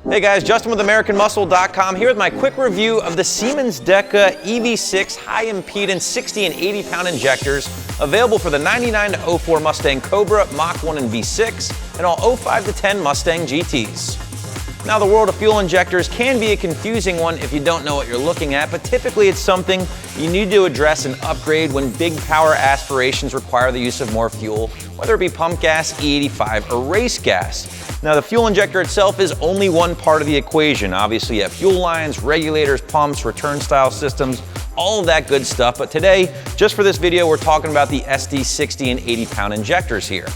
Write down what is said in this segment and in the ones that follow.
Hey guys, Justin with AmericanMuscle.com here with my quick review of the Siemens Deka EV6 high impedance 60 and 80 pound injectors available for the 99 to 04 Mustang Cobra, Mach 1 and V6, and all 05 to 10 Mustang GTs. Now, the world of fuel injectors can be a confusing one if you don't know what you're looking at, but typically it's something you need to address and upgrade when big power aspirations require the use of more fuel, whether it be pump gas, E85, or race gas. Now, the fuel injector itself is only one part of the equation. Obviously, you have fuel lines, regulators, pumps, return style systems, all of that good stuff. But today, just for this video, we're talking about the SD 60 and 80 pound injectors here.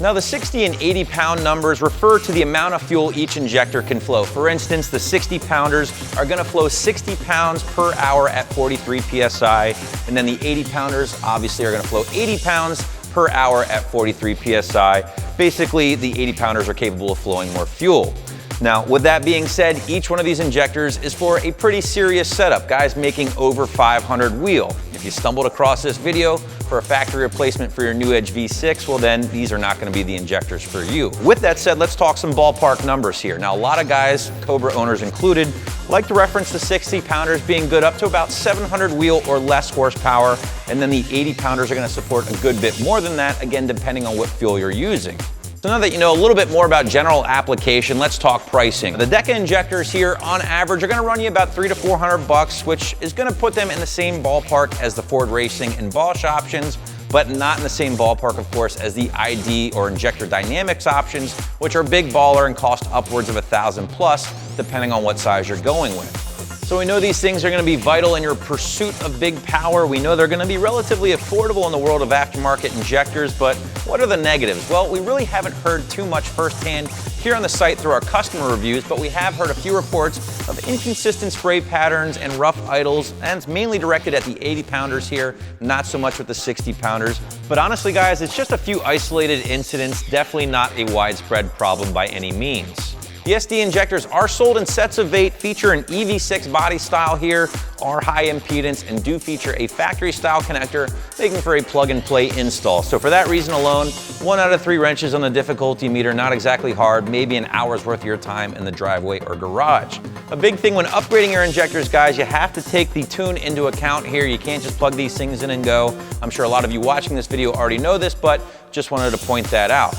Now, the 60 and 80 pound numbers refer to the amount of fuel each injector can flow. For instance, the 60 pounders are gonna flow 60 pounds per hour at 43 PSI, and then the 80 pounders obviously are gonna flow 80 pounds per hour at 43 PSI. Basically, the 80 pounders are capable of flowing more fuel. Now, with that being said, each one of these injectors is for a pretty serious setup, guys making over 500 wheel. If you stumbled across this video for a factory replacement for your new Edge V6, well then, these are not gonna be the injectors for you. With that said, let's talk some ballpark numbers here. Now, a lot of guys, Cobra owners included, like to reference the 60 pounders being good up to about 700 wheel or less horsepower, and then the 80 pounders are gonna support a good bit more than that, again, depending on what fuel you're using. So now that you know a little bit more about general application, let's talk pricing. The Deka injectors here, on average, are gonna run you about $300 to $400, which is gonna put them in the same ballpark as the Ford Racing and Bosch options, but not in the same ballpark, of course, as the ID or Injector Dynamics options, which are big baller and cost upwards of $1,000 plus, depending on what size you're going with. So we know these things are gonna be vital in your pursuit of big power. We know they're gonna be relatively affordable in the world of aftermarket injectors, but what are the negatives? Well, we really haven't heard too much firsthand here on the site through our customer reviews, but we have heard a few reports of inconsistent spray patterns and rough idles, and it's mainly directed at the 80 pounders here, not so much with the 60 pounders. But honestly, guys, it's just a few isolated incidents, definitely not a widespread problem by any means. The SD injectors are sold in sets of 8, feature an EV6 body style here, are high impedance, and do feature a factory style connector, making for a plug and play install. So for that reason alone, 1 out of 3 wrenches on the difficulty meter, not exactly hard, maybe an hour's worth of your time in the driveway or garage. A big thing when upgrading your injectors, guys, you have to take the tune into account here. You can't just plug these things in and go. I'm sure a lot of you watching this video already know this, but just wanted to point that out.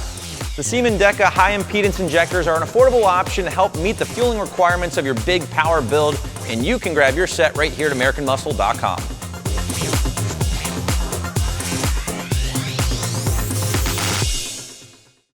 The Siemens Deka high impedance injectors are an affordable option to help meet the fueling requirements of your big power build, and you can grab your set right here at AmericanMuscle.com.